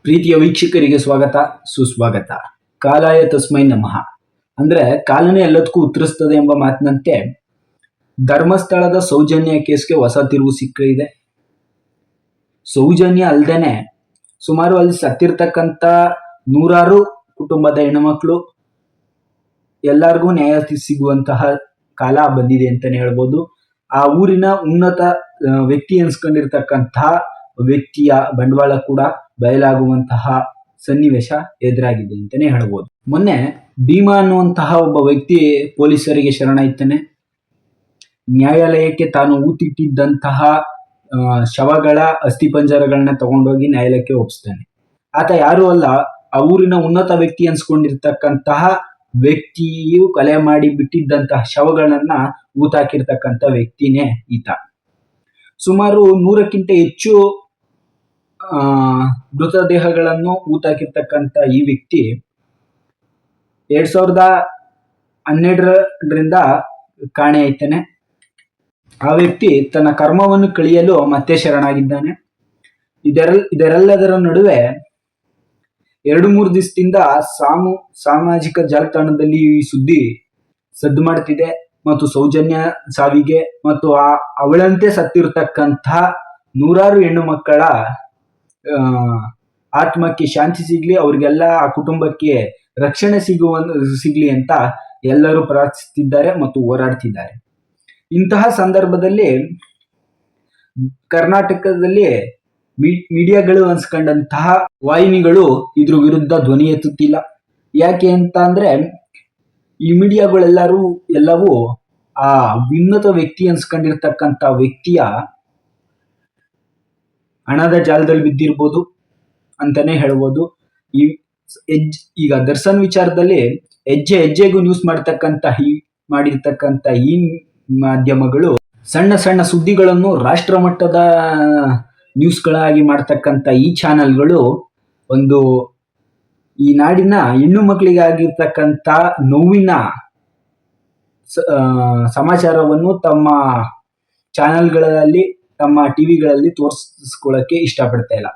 ಪ್ರೀತಿಯ ವೀಕ್ಷಕರಿಗೆ ಸ್ವಾಗತ ಸುಸ್ವಾಗತ. ಕಾಲಾಯ ತಸ್ಮೈ ನಮಃ. ಅಂದ್ರೆ ಕಾಲನೇ ಎಲ್ಲದಕ್ಕೂ ಉತ್ತರಿಸ್ತದೆ ಎಂಬ ಮಾತಿನಂತೆ ಧರ್ಮಸ್ಥಳದ ಸೌಜನ್ಯ ಕೇಸ್ಗೆ ಹೊಸ ತಿರುವು ಸಿಕ್ಕಿದೆ. ಸೌಜನ್ಯ ಅಲ್ದೇನೆ ಸುಮಾರು ಅಲ್ಲಿ ಸತ್ತಿರ್ತಕ್ಕಂಥ ನೂರಾರು ಕುಟುಂಬದ ಹೆಣ್ಣುಮಕ್ಳು ಎಲ್ಲರಿಗೂ ನ್ಯಾಯ ಸಿಗುವಂತಹ ಕಾಲ ಬಂದಿದೆ ಅಂತಾನೆ ಹೇಳ್ಬೋದು. ಆ ಊರಿನ ಉನ್ನತ ವ್ಯಕ್ತಿ ಅನ್ಸ್ಕೊಂಡಿರ್ತಕ್ಕಂತಹ ವ್ಯಕ್ತಿಯ ಬಂಡವಾಳ ಕೂಡ ಬಯಲಾಗುವಂತಹ ಸನ್ನಿವೇಶ ಎದುರಾಗಿದೆ ಅಂತಾನೆ ಹೇಳ್ಬೋದು. ಮೊನ್ನೆ ಭೀಮಾ ಅನ್ನುವಂತಹ ಒಬ್ಬ ವ್ಯಕ್ತಿ ಪೊಲೀಸರಿಗೆ ಶರಣಾಯ್ತಾನೆ. ನ್ಯಾಯಾಲಯಕ್ಕೆ ತಾನು ಊತಿಟ್ಟಿದ್ದಂತಹ ಶವಗಳ ಅಸ್ಥಿಪಂಜರಗಳನ್ನ ತಗೊಂಡೋಗಿ ನ್ಯಾಯಾಲಯಕ್ಕೆ ಒಪ್ಪಿಸ್ತಾನೆ. ಆತ ಯಾರು ಅಲ್ಲ, ಆ ಊರಿನ ಉನ್ನತ ವ್ಯಕ್ತಿ ಅನ್ಸ್ಕೊಂಡಿರ್ತಕ್ಕಂತಹ ವ್ಯಕ್ತಿಯು ಕೊಲೆ ಮಾಡಿ ಬಿಟ್ಟಿದ್ದಂತಹ ಶವಗಳನ್ನ ಊತಾಕಿರ್ತಕ್ಕಂಥ ವ್ಯಕ್ತಿನೇ ಈತ. ಸುಮಾರು 100ಕ್ಕಿಂತ ಹೆಚ್ಚು ಮೃತದೇಹಗಳನ್ನು ಊತಾಕಿರ್ತಕ್ಕಂಥ ಈ ವ್ಯಕ್ತಿ 2012ರಿಂದ ಕಾಣೆ ಆಯ್ತಾನೆ. ಆ ವ್ಯಕ್ತಿ ತನ್ನ ಕರ್ಮವನ್ನು ಕಳಿಯಲು ಮತ್ತೆ ಶರಣಾಗಿದ್ದಾನೆ. ಇದರೆಲ್ಲದರ ನಡುವೆ 2-3 ದಿವಸದಿಂದ ಸಾಮಾಜಿಕ ಜಾಲತಾಣದಲ್ಲಿ ಈ ಸುದ್ದಿ ಸದ್ದು ಮಾಡ್ತಿದೆ ಮತ್ತು ಸೌಜನ್ಯ ಸಾವಿಗೆ ಮತ್ತು ಅವಳಂತೆ ಸತ್ತಿರ್ತಕ್ಕಂತಹ ನೂರಾರು ಹೆಣ್ಣು ಮಕ್ಕಳ ಆತ್ಮಕ್ಕೆ ಶಾಂತಿ ಸಿಗ್ಲಿ, ಅವ್ರಿಗೆಲ್ಲ ಆ ಕುಟುಂಬಕ್ಕೆ ರಕ್ಷಣೆ ಸಿಗ್ಲಿ ಅಂತ ಎಲ್ಲರೂ ಪ್ರಾರ್ಥಿಸುತ್ತಿದ್ದಾರೆ ಮತ್ತು ಹೋರಾಡ್ತಿದ್ದಾರೆ. ಇಂತಹ ಸಂದರ್ಭದಲ್ಲಿ ಕರ್ನಾಟಕದಲ್ಲಿ ಮೀಡಿಯಾಗಳು ಅನ್ಸ್ಕೊಂಡಂತಹ ವಾಹಿನಿಗಳು ಇದ್ರ ವಿರುದ್ಧ ಧ್ವನಿ ಎತ್ತುತ್ತಿಲ್ಲ. ಯಾಕೆ ಅಂತ ಅಂದ್ರೆ ಈ ಮೀಡಿಯಾಗಳೆಲ್ಲವೂ ಆ ಉನ್ನತ ವ್ಯಕ್ತಿ ಅನ್ಸ್ಕೊಂಡಿರ್ತಕ್ಕಂಥ ವ್ಯಕ್ತಿಯ ಹಣದ ಜಾಲದಲ್ಲಿ ಬಿದ್ದಿರ್ಬೋದು ಅಂತಾನೆ ಹೇಳ್ಬೋದು. ಈಗ ದರ್ಶನ್ ವಿಚಾರದಲ್ಲಿ ಹೆಜ್ಜೆಗೂ ನ್ಯೂಸ್ ಮಾಡಿರ್ತಕ್ಕಂಥ ಈ ಮಾಧ್ಯಮಗಳು ಸಣ್ಣ ಸಣ್ಣ ಸುದ್ದಿಗಳನ್ನು ರಾಷ್ಟ್ರ ಮಟ್ಟದ ನ್ಯೂಸ್ಗಳಾಗಿ ಮಾಡ್ತಕ್ಕಂಥ ಈ ಚಾನೆಲ್ಗಳು ಈ ನಾಡಿನ ಹೆಣ್ಣು ಮಕ್ಕಳಿಗಾಗಿರ್ತಕ್ಕಂಥ ನೋವಿನ ಸಮಾಚಾರವನ್ನು ತಮ್ಮ ಚಾನೆಲ್ಗಳಲ್ಲಿ ತಮ್ಮ ಟಿವಿಗಳಲ್ಲಿ ತೋರಿಸ್ಕೊಳ್ಳಕ್ಕೆ ಇಷ್ಟಪಡ್ತಾ ಇಲ್ಲ.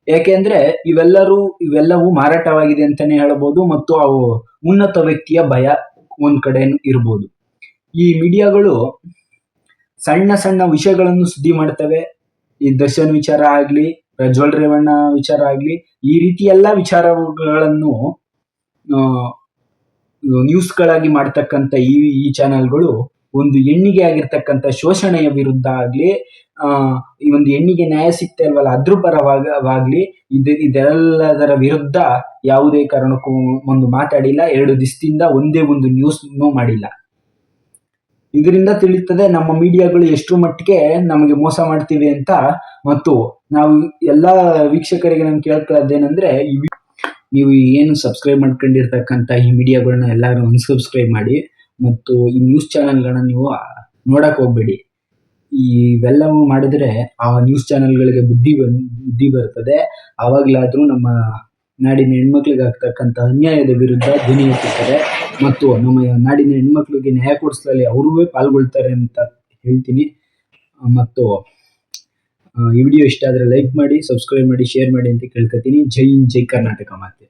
ಯಾಕೆಂದ್ರೆ ಇವೆಲ್ಲವೂ ಮಾರಾಟವಾಗಿದೆ ಅಂತಾನೆ ಹೇಳ್ಬೋದು ಮತ್ತು ಅವು ಉನ್ನತ ವ್ಯಕ್ತಿಯ ಭಯ ಒಂದ್ ಕಡೆ ಇರ್ಬೋದು. ಈ ಮೀಡಿಯಾಗಳು ಸಣ್ಣ ಸಣ್ಣ ವಿಷಯಗಳನ್ನು ಸುದ್ದಿ ಮಾಡ್ತವೆ. ಈ ದರ್ಶನ್ ವಿಚಾರ ಆಗ್ಲಿ, ಪ್ರಜ್ವಲ್ ರೇವಣ್ಣ ವಿಚಾರ ಆಗ್ಲಿ, ಈ ರೀತಿ ಎಲ್ಲಾ ವಿಚಾರಗಳನ್ನು ನ್ಯೂಸ್ಗಳಾಗಿ ಮಾಡ್ತಕ್ಕಂಥ ಈ ಚಾನೆಲ್ಗಳು ಒಂದು ಹೆಣ್ಣಿಗೆ ಆಗಿರ್ತಕ್ಕಂಥ ಶೋಷಣೆಯ ವಿರುದ್ಧ ಆಗ್ಲಿ, ಈ ಒಂದು ಹೆಣ್ಣಿಗೆ ನ್ಯಾಯ ಸಿಗ್ತಾ ಇಲ್ವಲ್ಲ ಅದ್ರ ಪರವಾಗ್ಲಿ ಇದೆಲ್ಲದರ ವಿರುದ್ಧ ಯಾವುದೇ ಕಾರಣಕ್ಕೂ ಒಂದು ಮಾತಾಡಿಲ್ಲ. 2 ದಿವಸದಿಂದ ಒಂದೇ ಒಂದು ನ್ಯೂಸ್ನೂ ಮಾಡಿಲ್ಲ. ಇದರಿಂದ ತಿಳಿಯುತ್ತದೆ ನಮ್ಮ ಮೀಡಿಯಾಗಳು ಎಷ್ಟು ಮಟ್ಟಿಗೆ ನಮಗೆ ಮೋಸ ಮಾಡ್ತಿವೆ ಅಂತ. ಮತ್ತು ನಾವು ಎಲ್ಲಾ ವೀಕ್ಷಕರಿಗೆ ನಾನು ಕೇಳ್ಕೊಳ್ಳೋದೇನೆಂದ್ರೆ, ನೀವು ಏನು ಸಬ್ಸ್ಕ್ರೈಬ್ ಮಾಡ್ಕೊಂಡಿರ್ತಕ್ಕಂಥ ಈ ಮೀಡಿಯಾಗಳನ್ನ ಎಲ್ಲರೂ ಅನ್ಸಬ್ಸ್ಕ್ರೈಬ್ ಮಾಡಿ ಮತ್ತು ಈ ನ್ಯೂಸ್ ಚಾನೆಲ್ಗಳನ್ನ ನೀವು ನೋಡಕ್ ಹೋಗ್ಬೇಡಿ. ಇವೆಲ್ಲವೂ ಮಾಡಿದ್ರೆ ಆ ನ್ಯೂಸ್ ಚಾನೆಲ್ಗಳಿಗೆ ಬುದ್ಧಿ ಬರ್ತದೆ. ಆವಾಗ್ಲಾದ್ರೂ ನಮ್ಮ ನಾಡಿನ ಹೆಣ್ಮಕ್ಳಿಗೆ ಆಗ್ತಕ್ಕಂಥ ಅನ್ಯಾಯದ ವಿರುದ್ಧ ಧ್ವನಿ ಎತ್ತುತ್ತಾರೆ ಮತ್ತು ನಮ್ಮ ನಾಡಿನ ಹೆಣ್ಮಕ್ಳಿಗೆ ನ್ಯಾಯ ಕೊಡಿಸಲಲ್ಲಿ ಅವರೂ ಪಾಲ್ಗೊಳ್ತಾರೆ ಅಂತ ಹೇಳ್ತೀನಿ. ಮತ್ತು ಈ ವಿಡಿಯೋ ಇಷ್ಟ ಆದ್ರೆ ಲೈಕ್ ಮಾಡಿ, ಸಬ್ಸ್ಕ್ರೈಬ್ ಮಾಡಿ, ಶೇರ್ ಮಾಡಿ ಅಂತ ಕೇಳ್ಕೊತೀನಿ. ಜೈ ಹಿಂದ್, ಜೈ ಕರ್ನಾಟಕ ಮಾತೆ.